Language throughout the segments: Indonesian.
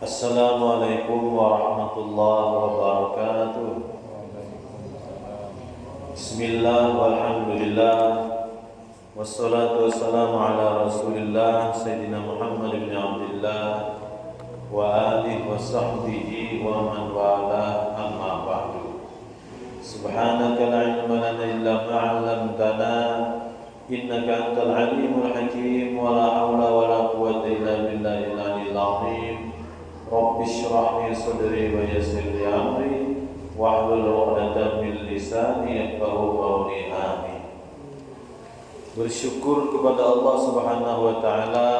Assalamualaikum warahmatullahi wabarakatuh. Bismillah walhamdulillah wassalatu wassalamu ala rasulillah Sayyidina Muhammad ibn Abdillah wa alihi wa sahbihi wa man wala amma ba'du. Subhanaka la ilma lana illa ma 'allamtana innaka antal alimul hakim wa la hawla wa la quwwata illa billahil aliyyil azim. Rabbi shrah li sadri wa yassir li amri wahlul 'uqdatam min lisani yafqahu qawli. Amin. Bersyukur kepada Allah Subhanahu wa taala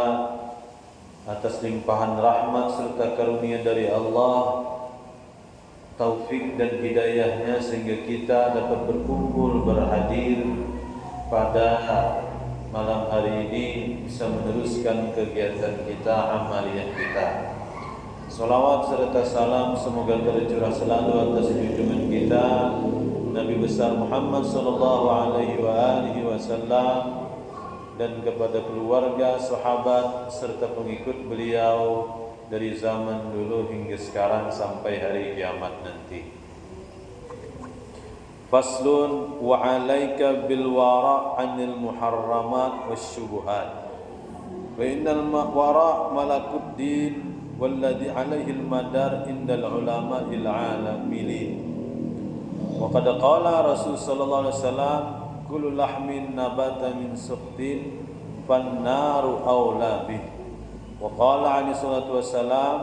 atas limpahan rahmat serta karunia dari Allah, taufik dan hidayahnya sehingga kita dapat berkumpul berhadir pada malam hari ini bisa meneruskan kegiatan kita, amaliyah kita. Salawat serta salam semoga tercurah selalu atas junjungan kita Nabi besar Muhammad sallallahu alaihi wasallam dan kepada keluarga, sahabat serta pengikut beliau dari zaman dulu hingga sekarang sampai hari kiamat nanti. Faslun wa 'alaika bil wara' 'anil muharramat wasyubuhat. Wa innal wara' malakud din والذي عليه المدار عند العلماء العالمين وقد قال رسول صلى الله عليه وسلم كل لحم نبات من سخط فالنار أولى به وقال عليه الصلاة والسلام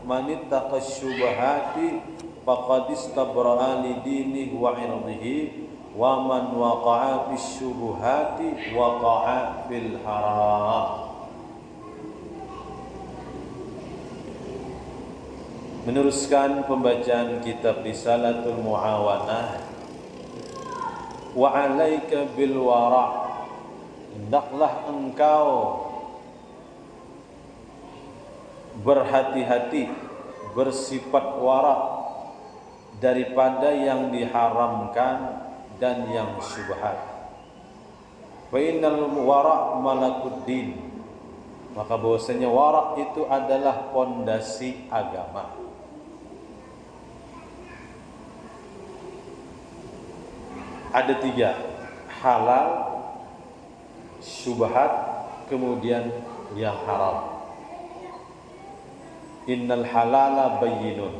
من اتقى الشبهات فقد استبرأ لدينه وعرضه ومن وقع في الشبهات وقع في الحرام. Meneruskan pembacaan kitab Risalatul Muawanah. Wa 'alaika bil wara', hendaklah engkau berhati-hati, bersifat wara' daripada yang diharamkan dan yang syubhat. Fa innal wara' malakud din, maka bahwasanya wara' itu adalah pondasi agama. Ada tiga: halal, syubhat, kemudian yang haram. Innal halala bayyinun,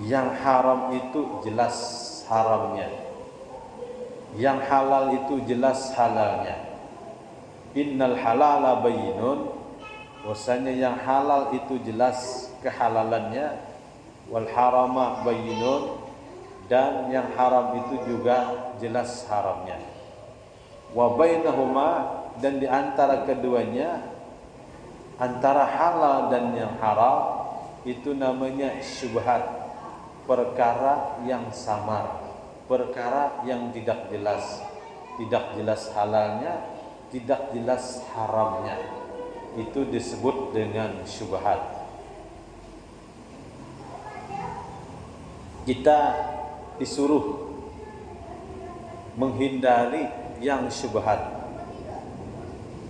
yang haram itu jelas haramnya, yang halal itu jelas halalnya. Innal halala bayyinun, bahwasanya yang halal itu jelas kehalalannya, wal harama bayyinun, dan yang haram itu juga jelas haramnya. Wa bainahuma, dan di antara keduanya, antara halal dan yang haram itu namanya syubhat, perkara yang samar, perkara yang tidak jelas halalnya, tidak jelas haramnya, itu disebut dengan syubhat. Kita disuruh menghindari yang syubhat,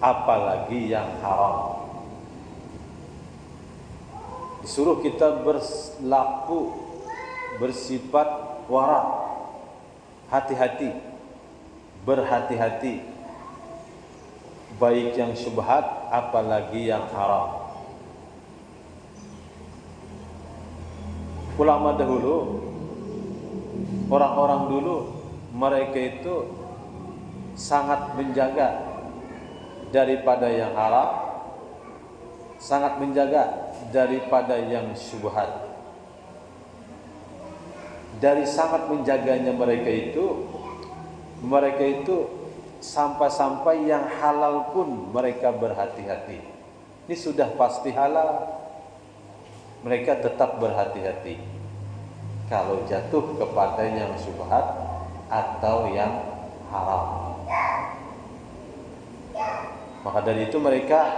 apalagi yang haram. Disuruh kita berlaku, bersifat wara', hati-hati, berhati-hati, baik yang syubhat apalagi yang haram. Ulama dahulu, orang-orang dulu, mereka itu sangat menjaga daripada yang haram, sangat menjaga daripada yang syubhat. Dari sangat menjaganya mereka itu sampai-sampai yang halal pun mereka berhati-hati. Ini sudah pasti halal, mereka tetap berhati-hati kalau jatuh kepada yang syubhat atau yang haram. Maka dari itu mereka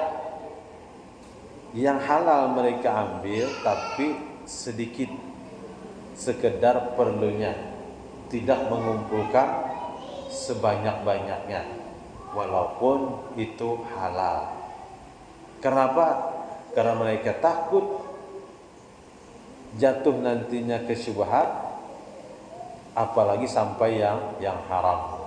yang halal mereka ambil, tapi sedikit, sekedar perlunya, tidak mengumpulkan sebanyak-banyaknya walaupun itu halal. Kenapa? karena mereka takut jatuh nantinya ke syubhat, apalagi sampai yang haram.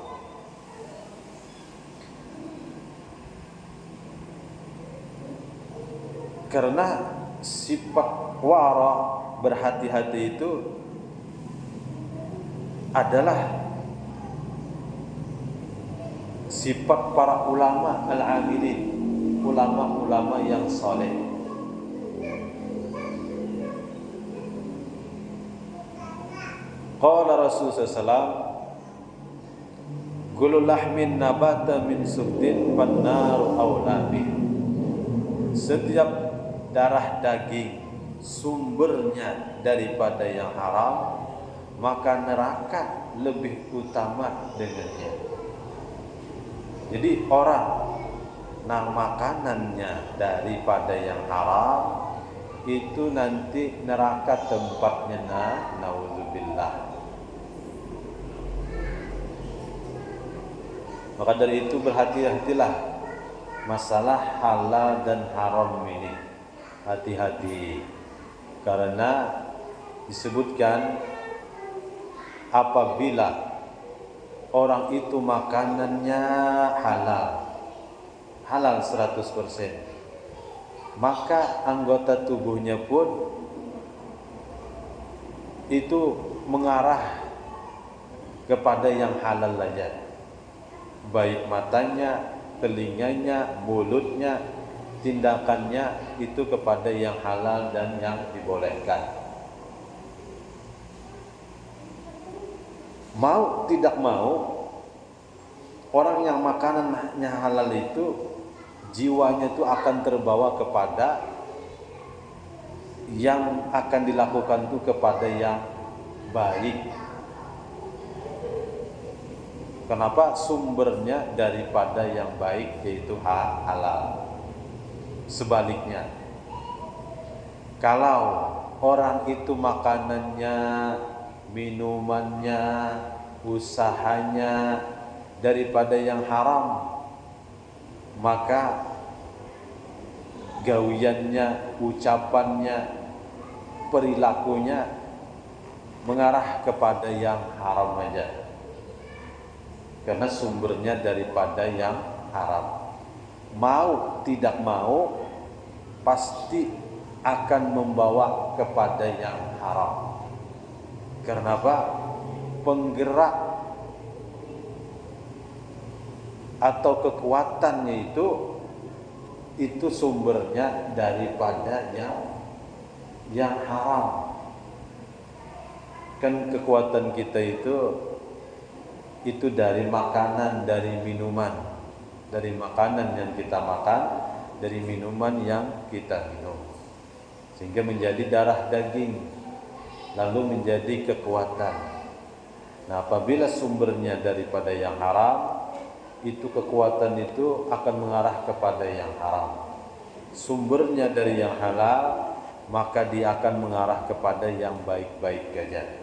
Karena sifat wara, berhati-hati itu adalah sifat para ulama al-amilin, ulama-ulama yang saleh. Qala Rasulullah SAW, kullu lahmin nabata min subtin fannaru awla bih. Setiap darah daging sumbernya daripada yang haram, maka neraka lebih utama dengannya. Jadi orang yang makanannya daripada yang haram, itu nanti neraka tempatnya, naudzubillah. Maka dari itu berhati-hatilah masalah halal dan haram ini. Hati-hati, karena disebutkan apabila orang itu makanannya halal 100%, maka anggota tubuhnya pun itu mengarah kepada yang halal saja. Baik matanya, telinganya, mulutnya, tindakannya itu kepada yang halal dan yang dibolehkan. Mau tidak mau, orang yang makanannya halal itu jiwanya itu akan terbawa kepada yang akan dilakukan itu kepada yang baik. Kenapa? Sumbernya daripada yang baik, yaitu halal. Sebaliknya, kalau orang itu makanannya, minumannya, usahanya daripada yang haram, maka gawiannya, ucapannya, perilakunya mengarah kepada yang haram saja. Karena sumbernya daripada yang haram. Mau tidak mau pasti akan membawa kepada yang haram. Karena apa? Penggerak atau kekuatannya itu sumbernya daripada yang haram. Kan kekuatan kita itu dari makanan, dari minuman, dari makanan yang kita makan, dari minuman yang kita minum, sehingga menjadi darah daging, lalu menjadi kekuatan. Nah, apabila sumbernya daripada yang haram, itu kekuatan itu akan mengarah kepada yang haram. Sumbernya dari yang halal, maka dia akan mengarah kepada yang baik-baik saja.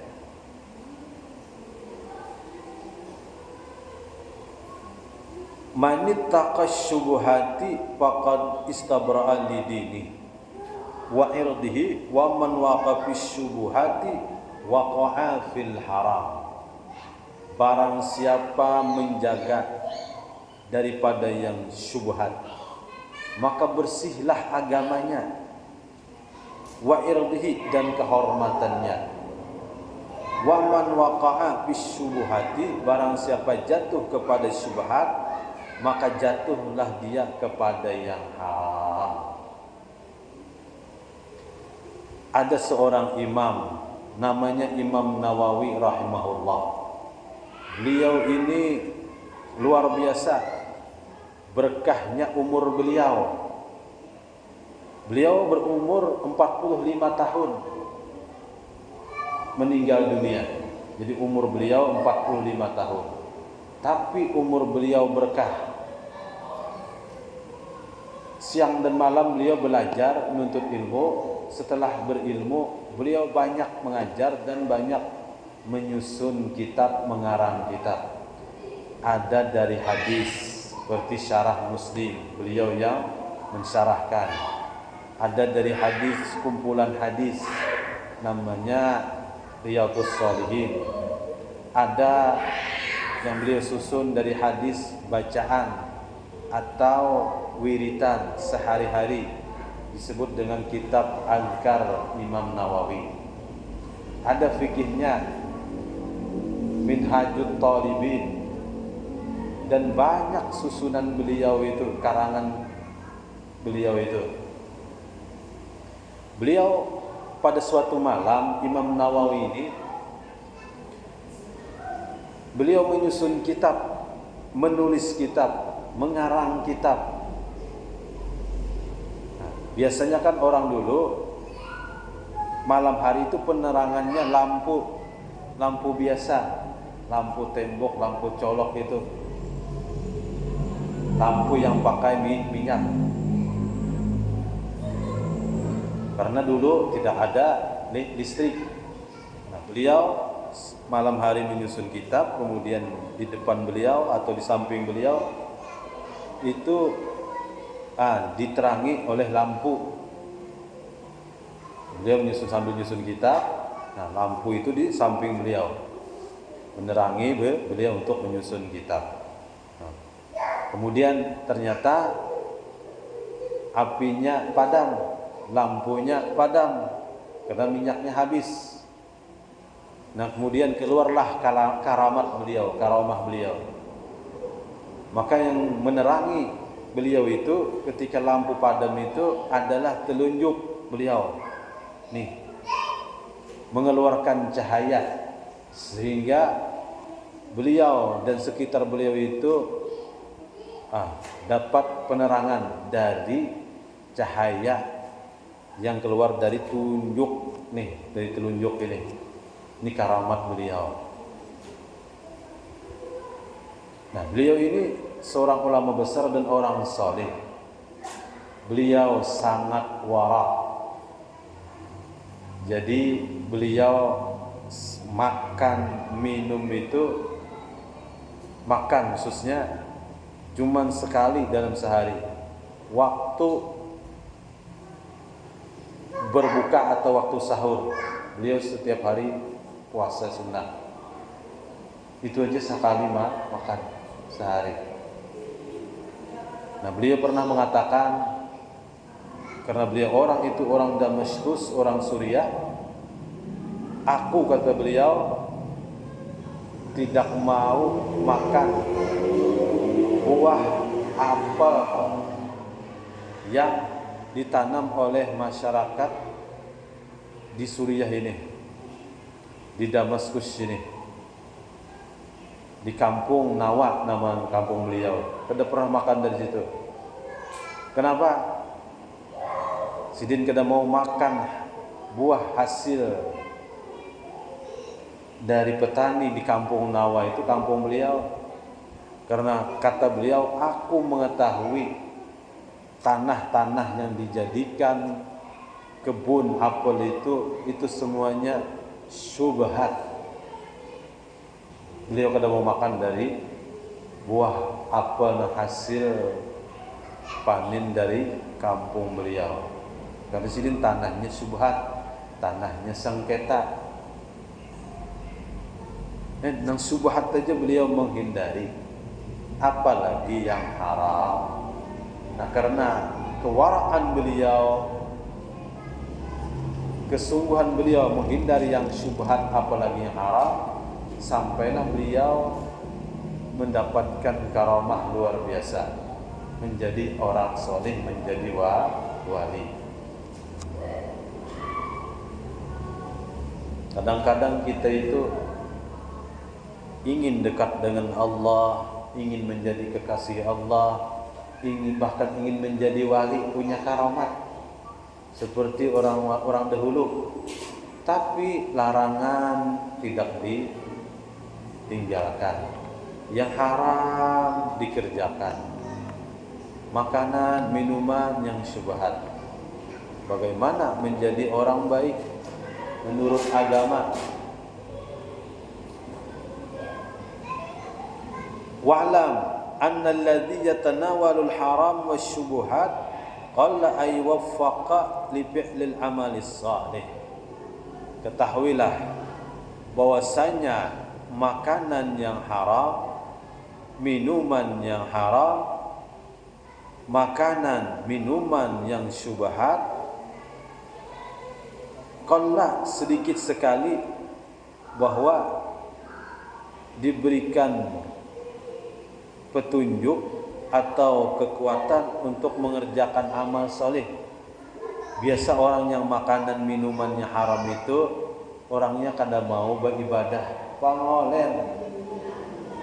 Manittaqash syubuhati faqad istabra'a li dini wa irdihi wa man waqafis syubuhati waqa'a fil haram. Barang siapa menjaga daripada yang syubhat, maka bersihlah agamanya, wa irdihi dan kehormatannya, wa man waqa'a fis syubuhati, barang siapa jatuh kepada syubhat, maka jatuhlah dia kepada yang haram. Ada seorang imam namanya Imam Nawawi rahimahullah. Beliau ini luar biasa berkahnya umur beliau. Beliau berumur 45 tahun meninggal dunia. Jadi umur beliau 45 tahun. Tapi umur beliau berkah. Siang dan malam beliau belajar menuntut ilmu. Setelah berilmu, beliau banyak mengajar dan banyak menyusun kitab, mengarang kitab. Ada dari hadis seperti syarah Muslim, beliau yang mensyarahkan. Ada dari hadis, kumpulan hadis namanya Riyadhus Shalihin. Ada yang beliau susun dari hadis bacaan atau wiritan sehari-hari, disebut dengan kitab Azkar Imam Nawawi. Ada fikihnya, Minhajut Talibin, dan banyak susunan beliau itu, karangan beliau itu. Beliau pada suatu malam, Imam Nawawi ini, beliau menyusun kitab, menulis kitab, mengarang kitab. Nah, biasanya kan orang dulu malam hari itu penerangannya lampu biasa, lampu tembok, lampu colok itu, lampu yang pakai minyak. Karena dulu tidak ada listrik. Nah, beliau malam hari menyusun kitab, kemudian di depan beliau atau di samping beliau itu diterangi oleh lampu. Beliau sambil menyusun kitab. Nah, lampu itu di samping beliau menerangi beliau untuk menyusun kitab. Nah, kemudian ternyata apinya padam, lampunya padam karena minyaknya habis. Nah, kemudian keluarlah karamah beliau. Maka yang menerangi beliau itu ketika lampu padam itu adalah telunjuk beliau. Nih, mengeluarkan cahaya sehingga beliau dan sekitar beliau itu dapat penerangan dari cahaya yang keluar dari telunjuk ini. Ini karamat beliau. Nah, beliau ini seorang ulama besar dan orang saleh. Beliau sangat wara. Jadi beliau makan minum itu, makan khususnya cuman sekali dalam sehari. Waktu berbuka atau waktu sahur, beliau setiap hari puasa sunnah. Itu aja sekali makan sehari. Nah, beliau pernah mengatakan, karena beliau orang Damaskus, orang Suriah, aku, kata beliau, tidak mau makan buah apel yang ditanam oleh masyarakat di Suriah ini, di Damaskus ini, di kampung Nawa, nama kampung beliau. Kada pernah makan dari situ. Kenapa? Sidin kada mau makan buah hasil dari petani di kampung Nawa itu, kampung beliau. Karena kata beliau, aku mengetahui tanah-tanah yang dijadikan kebun apel itu semuanya syubhat. Beliau kada mau makan dari buah apel hasil panen dari kampung beliau. Karena sini tanahnya syubhat, tanahnya sengketa. Nang syubhat aja beliau menghindari, apalagi yang haram. Nah, karena kewaraan beliau, kesungguhan beliau menghindari yang syubhat apalagi yang haram, sampailah beliau mendapatkan karamah luar biasa, menjadi orang soleh, menjadi wali. Kadang-kadang kita itu ingin dekat dengan Allah, ingin menjadi kekasih Allah, bahkan ingin menjadi wali, punya karamat seperti orang dahulu. Tapi larangan tidak ditinggalkan, yang haram dikerjakan, makanan, minuman yang syubhat. Bagaimana menjadi orang baik menurut agama? Wa'lam anna alladhi yatanawalul haram wasyubuhat qalla ay waffaqa li fi'lil amalis salih. Ketahuilah bahwasanya makanan yang haram, minuman yang haram, makanan, minuman yang syubhat, qalla sedikit sekali bahwa diberikan petunjuk atau kekuatan untuk mengerjakan amal soleh. Biasa orang yang makanan minumannya haram itu orangnya kada mau beribadah, pangolen,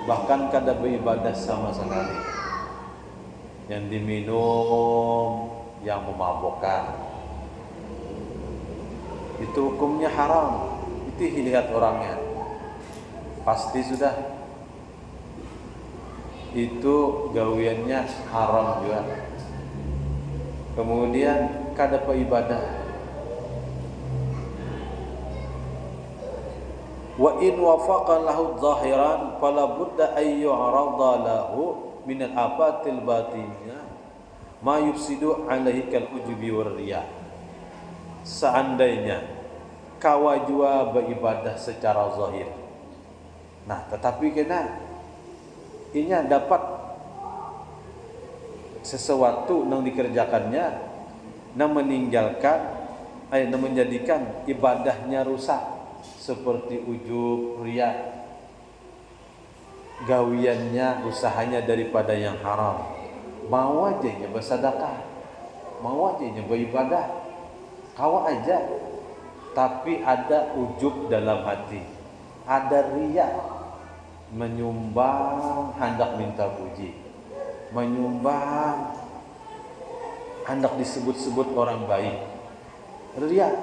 bahkan kada beribadah sama sekali. Yang diminum yang memabukkan itu hukumnya haram. Itu lihat orangnya pasti sudah itu gawiannya haram juga. Kemudian kada ibadah. Wa in wafaqa lahu zahiran fala budda ay yu'rada lahu min al-afatil batinnya ma yufsidu alaihi kal ujubi war riya. Seandainya kawa jua beribadah secara zahir, nah tetapi kena inya dapat sesuatu yang dikerjakannya yang meninggalkan yang menjadikan ibadahnya rusak, seperti ujub, riya, gawiannya, usahanya daripada yang haram. Mau aja nya bersedekah, mau aja nya beribadah, kawa aja, tapi ada ujub dalam hati, ada riya, menyumbang hendak minta puji, menyumbang hendak disebut-sebut orang baik, riya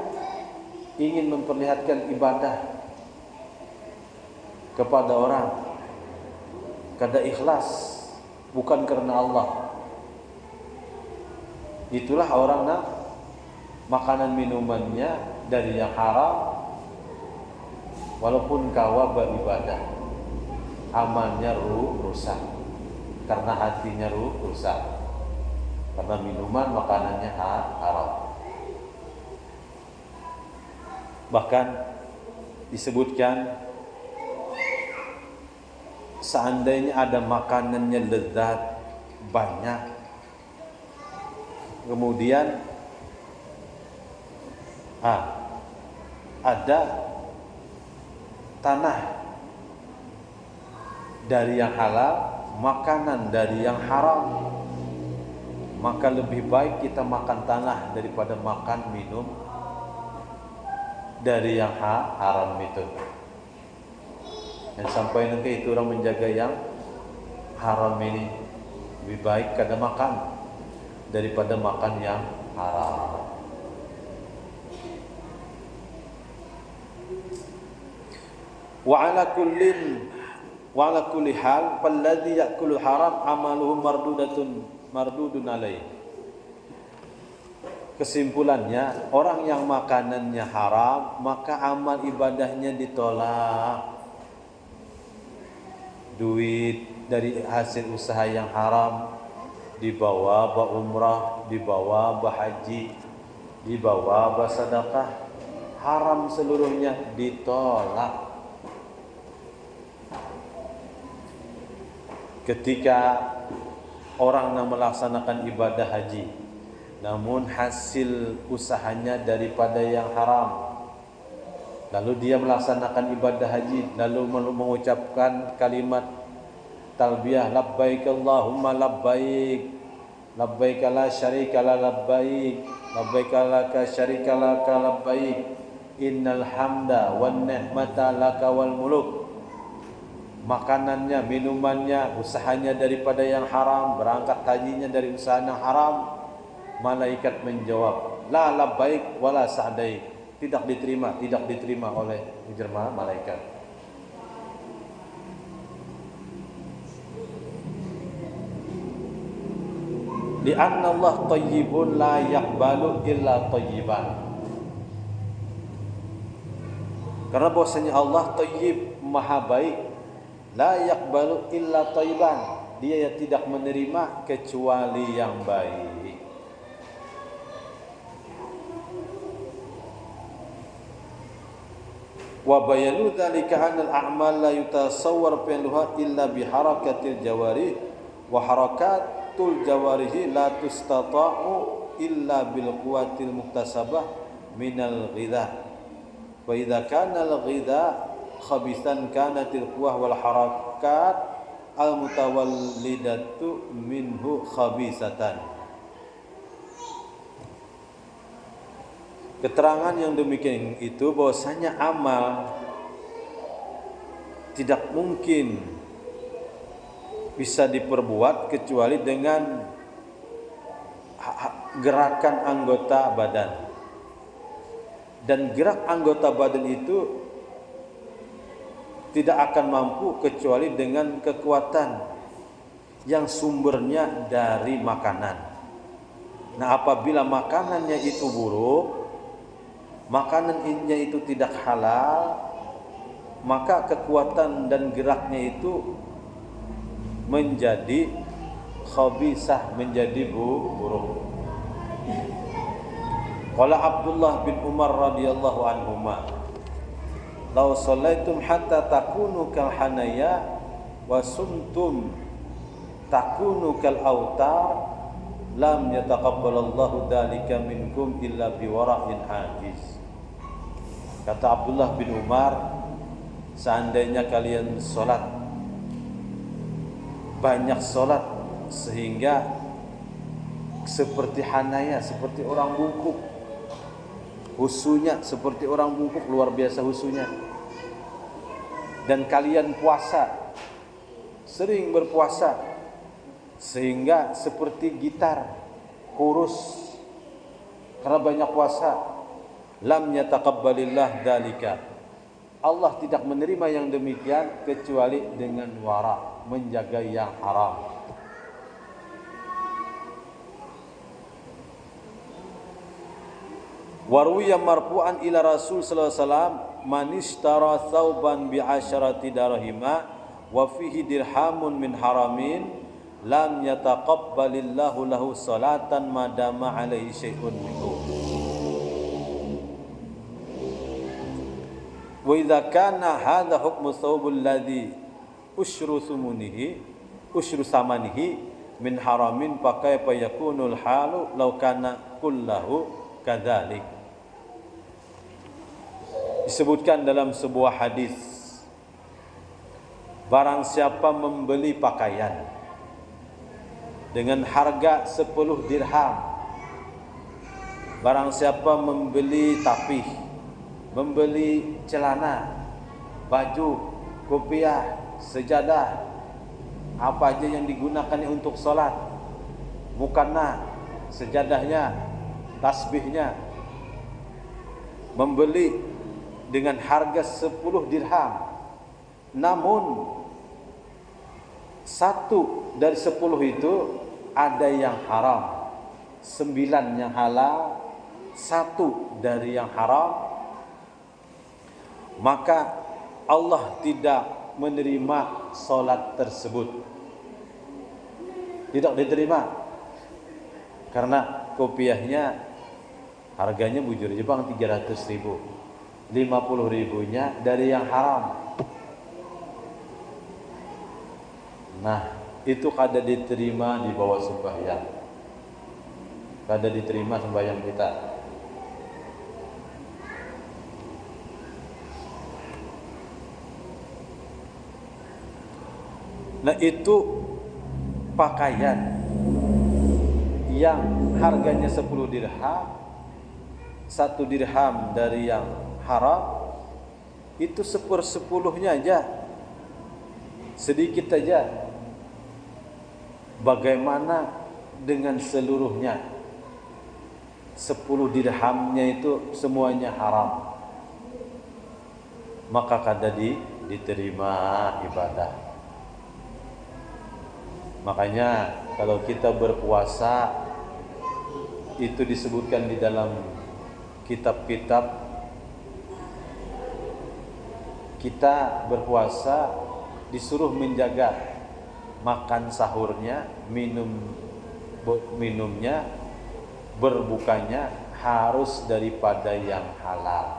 ingin memperlihatkan ibadah kepada orang, kada ikhlas, bukan karena Allah. Itulah orang yang makanan minumannya dari yang haram, walaupun kawa beribadah, amalnya rusak karena hatinya rusak, karena minuman makanannya haram. Bahkan disebutkan seandainya ada makanannya lezat banyak, kemudian ada tanah dari yang halal, makanan dari yang haram, maka lebih baik kita makan tanah daripada makan minum dari yang haram itu. Dan sampai nanti itu orang menjaga yang haram ini, lebih baik kada makan daripada makan yang haram. Wa ala kulli hal falladhi ya'kulu haram amaluhu mardudun alaih. Kesimpulannya, orang yang makanannya haram maka amal ibadahnya ditolak. Duit dari hasil usaha yang haram dibawa umrah, dibawa haji, dibawa sedekah, haram seluruhnya ditolak. Ketika orang yang melaksanakan ibadah haji, namun hasil usahanya daripada yang haram, lalu dia melaksanakan ibadah haji, lalu mengucapkan kalimat talbiyah, labbaik Allahumma labbaik, labbaik la syarika la labbaik, labbaik laka syarika laka labbaik, innal hamda wan ni'mata laka wal muluk. Makanannya, minumannya, usahanya daripada yang haram, berangkat hajinya dari usaha yang haram, malaikat menjawab, la labbaik wala sa'daik, tidak diterima oleh jemaah malaikat. Li'anna Allah tayyibun la yaqbalu illa tayyiban. Karena bahwasanya Allah tayyib, maha baik, la yaqbalu illa tayyiban, dia yang tidak menerima kecuali yang baik. Wa bayanu dzalika anal a'mal la yutasawwar fi'luha illa bi harakatil jawarih wa harakatul jawarih la tustata'u illa bil quwwatil muktasabah minal ghidha. Wa idza kana al ghidha khabithan kanatil quwwah wal harakat al mutawallidatu minhu khabisatan. Keterangan yang demikian itu bahwasanya amal tidak mungkin bisa diperbuat kecuali dengan gerakan anggota badan. Dan gerak anggota badan itu tidak akan mampu kecuali dengan kekuatan yang sumbernya dari makanan. Nah, apabila makanannya itu buruk, makanannya itu tidak halal, maka kekuatan dan geraknya itu menjadi khabisah, menjadi buruk. Qala Abdullah bin Umar radhiyallahu anhuma, "Law shallaitum hatta takunu kal hanaya wa sumtum takunu kal autar lam yataqabbalallahu dzalika minkum illa biwara'in hajiz." Kata Abdullah bin Umar, seandainya kalian sholat, banyak sholat sehingga seperti hanaya, seperti orang bungkuk, husunya seperti orang bungkuk, luar biasa husunya. Dan kalian puasa, sering berpuasa sehingga seperti gitar, kurus karena banyak puasa. Lam yataqabbalillah dzalika, Allah tidak menerima yang demikian kecuali dengan wara, menjaga yang haram. Waruya marfu'an ila Rasul sallallahu alaihi wasallam, man ishtara thawban bi 'asharati darahima wa fihi dirhamun min haramin lam yataqabbalillahu lahu salatan madama alaihi syai'un minhu. Wa idza kana hadha hukmu thawbul ladzi ushru samanihi min haramin fa kaifa yakunul halu law kana kullahu kadzalik. Disebutkan dalam sebuah hadis, barang siapa membeli pakaian dengan harga 10 dirham, barang siapa membeli tapih, membeli celana, baju, kopiah, sejadah, apa aja yang digunakan untuk sholat, mukannah, sejadahnya, tasbihnya, membeli dengan harga 10 dirham, namun satu dari 10 itu ada yang haram, 9 yang halal, 1 dari yang haram, maka Allah tidak menerima solat tersebut. Tidak diterima karena kopiahnya harganya bujur Jepang 300.000, 50.000-nya dari yang haram. Nah, itu kada diterima di bawah sembahyang, kada diterima sembahyang kita. Nah, itu pakaian yang harganya 10 dirham, 1 dirham dari yang haram, itu 1/10-nya aja, sedikit aja. Bagaimana dengan seluruhnya? 10 dirhamnya itu semuanya haram, maka kada diterima ibadah. Makanya kalau kita berpuasa, itu disebutkan di dalam kitab-kitab, kita berpuasa disuruh menjaga makan sahurnya, minumnya, berbukanya harus daripada yang halal.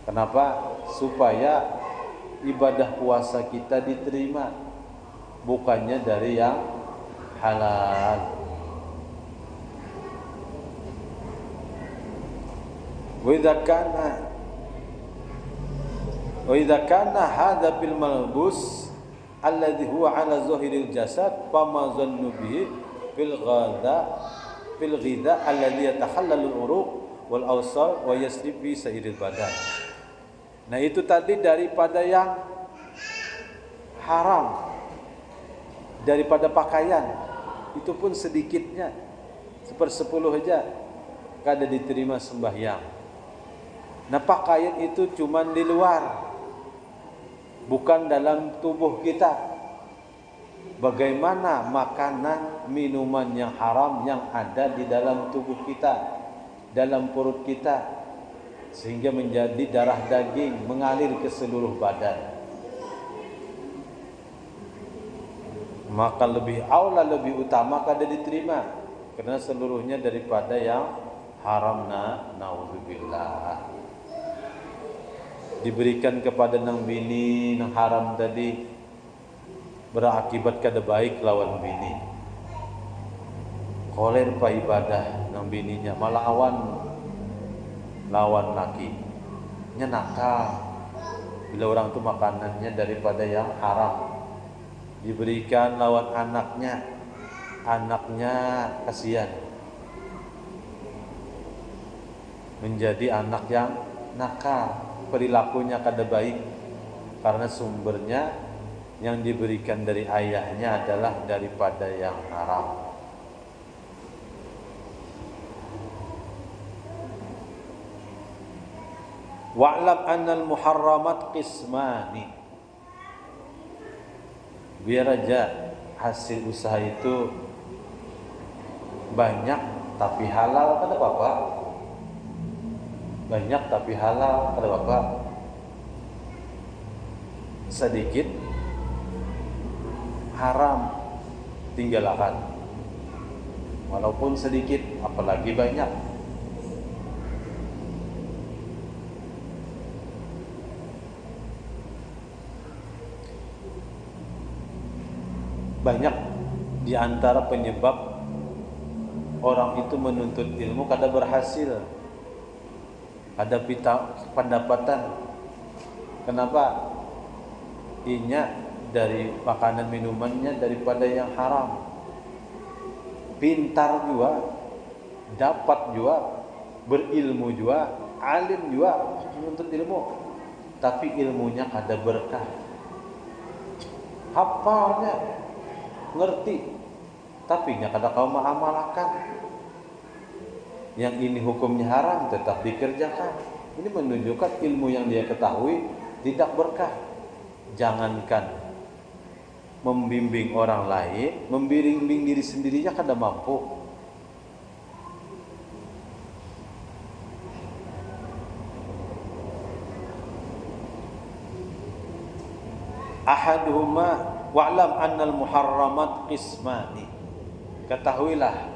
Kenapa? Supaya ibadah puasa kita diterima, bukannya dari yang halal. Wa idza kana hadza fil malbus alladhi huwa ala zahiril jasad fama zannu bihi fil ghidha alladhi yatakhallalu al-uruq wal awsal wa yasrib bi sairil badan. Nah, itu tadi daripada yang haram, daripada pakaian, itu pun sedikitnya, 1/10 aja kada diterima sembahyang. Nah, pakaian itu cuman di luar, bukan dalam tubuh kita. Bagaimana makanan, minuman yang haram yang ada di dalam tubuh kita, dalam perut kita, sehingga menjadi darah daging mengalir ke seluruh badan. Maka lebih aula, lebih utama kada diterima, karena seluruhnya daripada yang haram. Naudzubillah. Diberikan kepada nang bini nang haram tadi, berakibat kada baik lawan bini. Koler pa ibadah nang bininya, malah lawan laki. Nya nakal. Bila orang tu makanannya daripada yang haram, diberikan lawan anaknya kasihan, menjadi anak yang nakal, perilakunya kada baik, karena sumbernya yang diberikan dari ayahnya adalah daripada yang haram. Wa'lam annal muharramat qismani. Biar aja hasil usaha itu banyak tapi halal, kada apa-apa. Banyak tapi halal, kada apa-apa. Sedikit haram, tinggalkan. Walaupun sedikit, apalagi banyak. Banyak di antara penyebab orang itu menuntut ilmu kada berhasil, ada pendapatan. Kenapa? Inya dari makanan minumannya daripada yang haram. Pintar juga, dapat juga, berilmu juga, alim juga, menuntut ilmu, tapi ilmunya kada berkah. Hafalnya, ngerti, tapi nya kada kau mengamalkan. Yang ini hukumnya haram tetap dikerjakan. Ini menunjukkan ilmu yang dia ketahui tidak berkah. Jangankan membimbing orang lain, membimbing diri sendirinya kada mampu. Ahaduhuma wa'lam annal muharramat qismani. Ketahuilah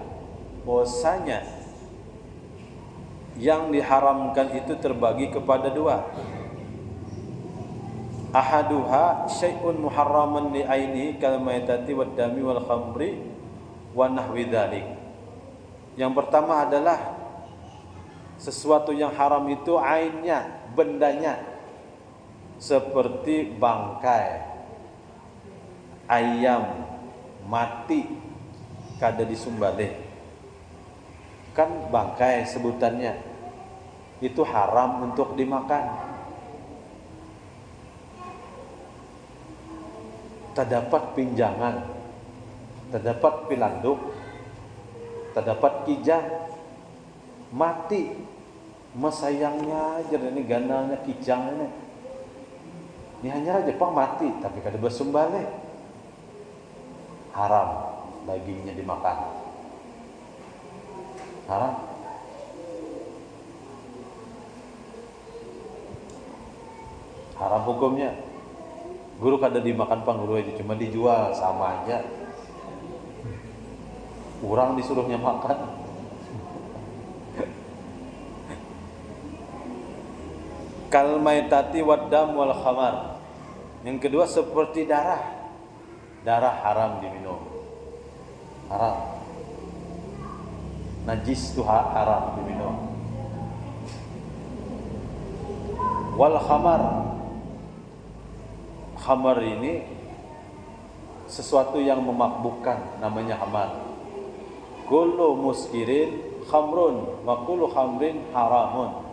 bahwasanya yang diharamkan itu terbagi kepada dua. Ahaduha syai'un muharraman li ainihi kal maitati wad dami wal khamri wa nahwi dzalik. Yang pertama adalah sesuatu yang haram itu ainnya, bendanya, seperti bangkai ayam mati kada disumbaleh. Kan bangkai sebutannya, itu haram untuk dimakan. Terdapat pinjangan, terdapat pilanduk, terdapat kijang, mati. Mas sayangnya aja ini ganalnya kijang ini. Ini hanya Jepang mati, tapi kada bersumbaleh. Haram dagingnya dimakan. Haram. Haram hukumnya. Guru kada dimakan pangguru aja, cuma dijual, sama aja. Orang disuruhnya makan. kal maitati wad dam wal khamar. Yang kedua seperti darah. Darah haram diminum. Haram. Najis itu haram diminum. Wal khamar. Khamar ini sesuatu yang memabukkan, namanya khamar. Kullu muskirin khamrun wa kullu khamrin haramun.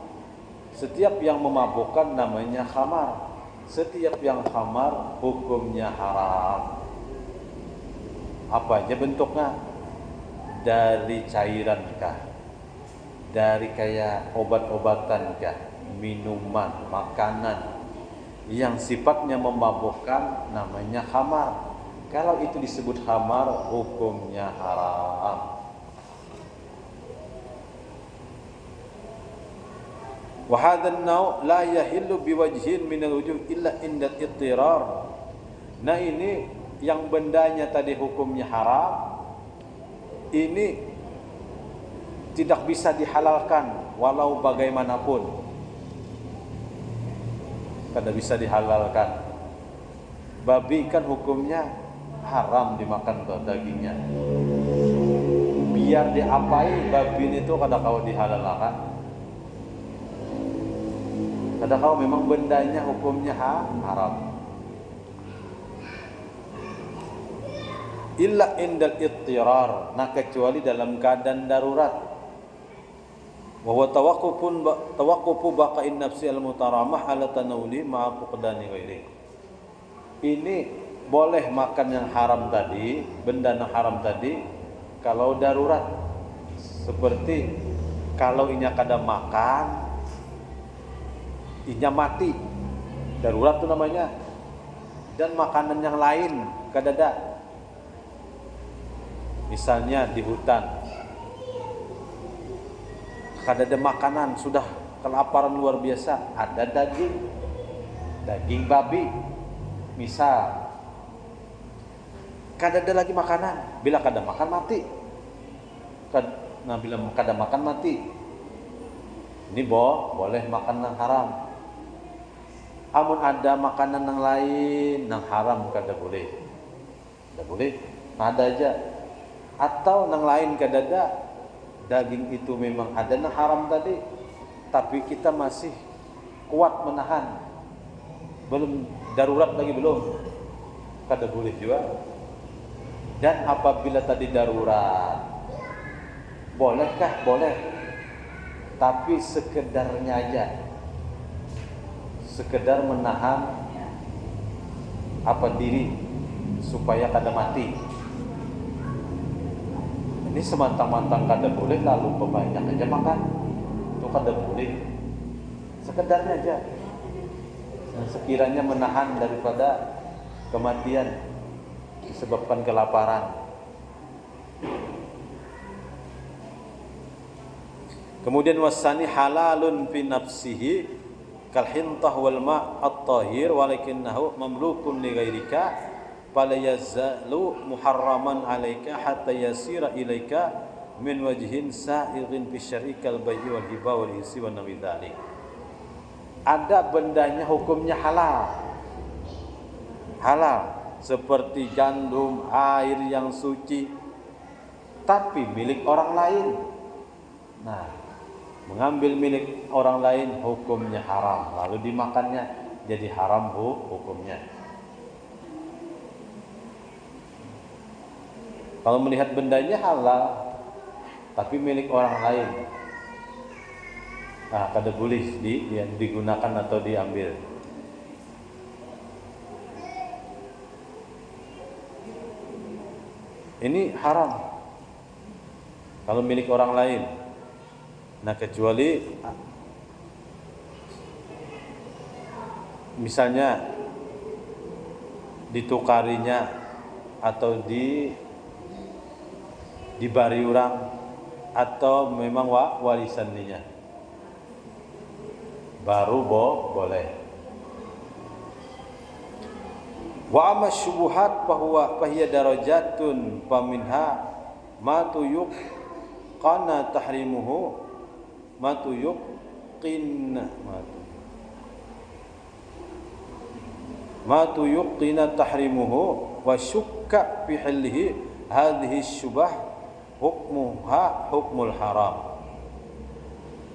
Setiap yang memabukkan namanya khamar. Setiap yang khamar hukumnya haram. Apa aja bentuknya? Dari cairan kah? Dari kayak obat-obatan kah? Minuman, makanan yang sifatnya memabukkan namanya khamar. Kalau itu disebut khamar, hukumnya haram. Wa hadzal naw' la yahillu biwajhin min al-wujuh illa inda al-ittirar. Nah, ini yang bendanya tadi hukumnya haram, ini tidak bisa dihalalkan walau bagaimanapun. Tidak bisa dihalalkan. Babi kan hukumnya haram dimakan tuh dagingnya. Biar diapai babi itu kada kau dihalalkan. Kada kau memang bendanya hukumnya haram. Illa indal ittirar, nah kecuali dalam keadaan darurat. Wa huwa tawaqqufu baqa'in nafsi al-mutaramah ala tanawuli ma'a fuqdani ghairi. Ini boleh makan yang haram tadi, benda yang haram tadi kalau darurat. Seperti kalau inya kada makan, inya mati. Darurat itu namanya. Dan makanan yang lain kada ada. Misalnya di hutan, kada ada makanan, sudah kelaparan luar biasa, ada daging babi, misal, kada ada lagi makanan, bila kada makan mati, nah bila kada makan mati, ini boleh makan yang haram. Amun ada makanan yang lain yang haram kada boleh, ada aja. Atau yang lain kada ada, daging itu memang ada yang haram tadi, tapi kita masih kuat menahan, belum darurat lagi, belum, kada boleh juga. Dan apabila tadi darurat, bolehkah? Boleh, tapi sekedarnya aja, sekedar menahan diri supaya kada mati. Ini semantang-mantang kada boleh lalu banyak aja makan, itu kada boleh. Sekedarnya aja, dan sekiranya menahan daripada kematian disebabkan kelaparan. Kemudian wasani halalun fi nafsihi kal hintah wal ma' at-tahir walakinnahu mamlukun li ghairika fala yazalu muharraman alaika hatta yasira ilaika min wajhin sa'ighin fi syar'ikal bai'i wal hiba wal isi wa nawi dzalik. Ada bendanya hukumnya halal seperti gandum, air yang suci, tapi milik orang lain. Nah, mengambil milik orang lain hukumnya haram, lalu dimakannya jadi haram hukumnya. Kalau melihat bendanya halal, tapi milik orang lain, nah kada boleh digunakan atau diambil. Ini haram kalau milik orang lain. Nah, kecuali misalnya ditukarinya atau dibari orang, atau memang warisan dia, baru boleh. Wa amma syubuhat fahiya darajatun faminha ma tuyuq kana tahrimuhu ma tuyuqin ma tuyqina tahrimuhu wa syukka fi hillihi hadhihi syubah hukmuha hukmul haram.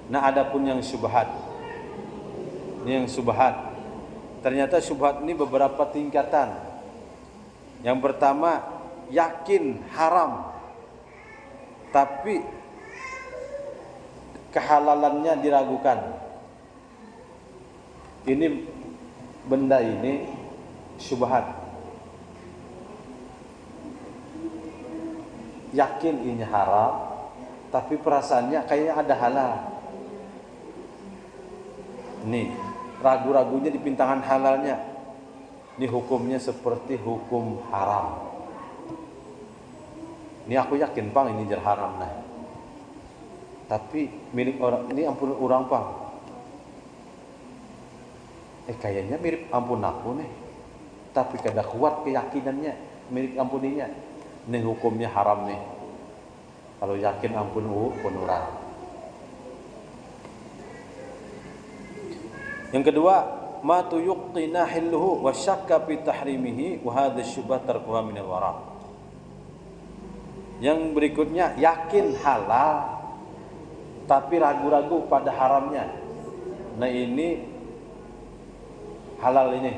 Nah, adapun yang syubhat, ini yang syubhat. Ternyata syubhat ini beberapa tingkatan. Yang pertama, yakin haram tapi kehalalannya diragukan. Ini benda ini syubhat. Yakin ini haram tapi perasaannya kayaknya ada halal. Nih, ragu-ragunya di pintangan halalnya. Ini hukumnya seperti hukum haram. Ini aku yakin pang ini jar haram nah. Tapi milik orang ini ampun orang pang. Kayaknya mirip ampun aku nih. Tapi kada kuat keyakinannya milik ampuninya. Ini hukumnya haram nih. Kalau yakin ampun orang. Yang kedua, ma tuyqina hilluhu wa syakka fi tahrimihi wa hadha syubhat tarkuha min al-wara. Yang berikutnya, yakin halal tapi ragu-ragu pada haramnya. Nah, ini halal ini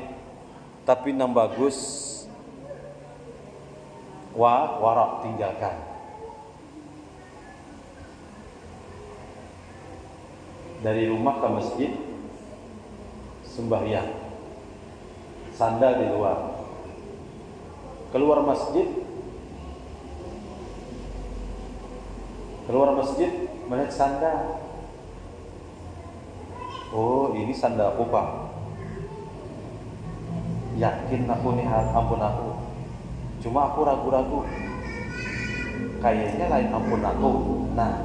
tapi yang bagus wara tinggalkan. Dari rumah ke masjid sembahyang, sandal di luar, keluar masjid melihat sandal. Oh, ini sandal aku Pak. Yakin aku nih ampun aku. Cuma aku ragu-ragu. Kayaknya lain ampun aku. Nah,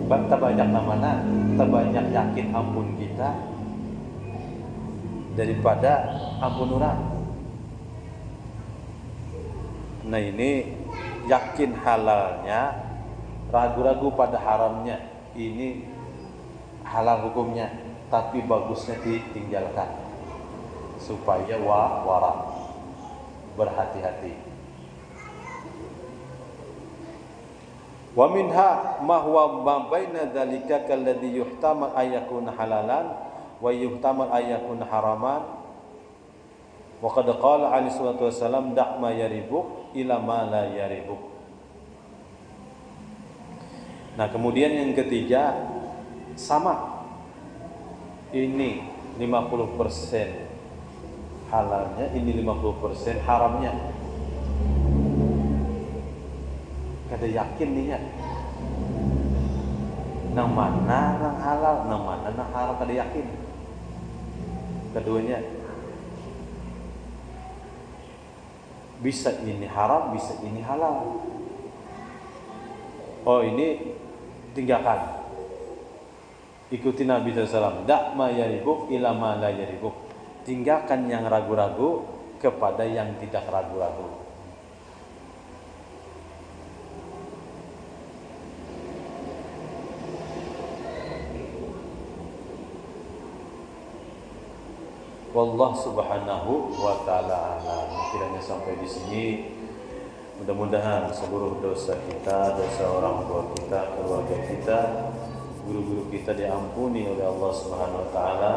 terbanyak namanya, terbanyak yakin ampun kita daripada ampun orang. Nah, ini yakin halalnya, ragu-ragu pada haramnya. Ini halal hukumnya, tapi bagusnya ditinggalkan supaya wara, berhati-hati. Wa minha ma huwa ma baina dzalika kalladhi yuhtamal ayyakuna halalan wa yuhtamal ayyakuna haraman. Wa qad qala alaihi salatu wasallam da' ma yaribuk ila ma la yaribuk. Nah, kemudian yang ketiga, sama. Ini 50% halalnya, ini 50% haramnya. Kada yakin nih ya. Nang mana nang halal, nang mana nang haram, kada yakin. Keduanya bisa ini haram, bisa ini halal. Oh, ini tinggalkan. Ikuti Nabi SAW. Da' ma yaribuk ila ma la yaribuk. Tinggalkan yang ragu-ragu kepada yang tidak ragu-ragu. Wallahu subhanahu wa ta'ala a'lam. Kiranya sampai di sini. Mudah-mudahan seluruh dosa kita, dosa orang tua kita, keluarga kita, guru-guru kita diampuni oleh Allah Subhanahu wa taala.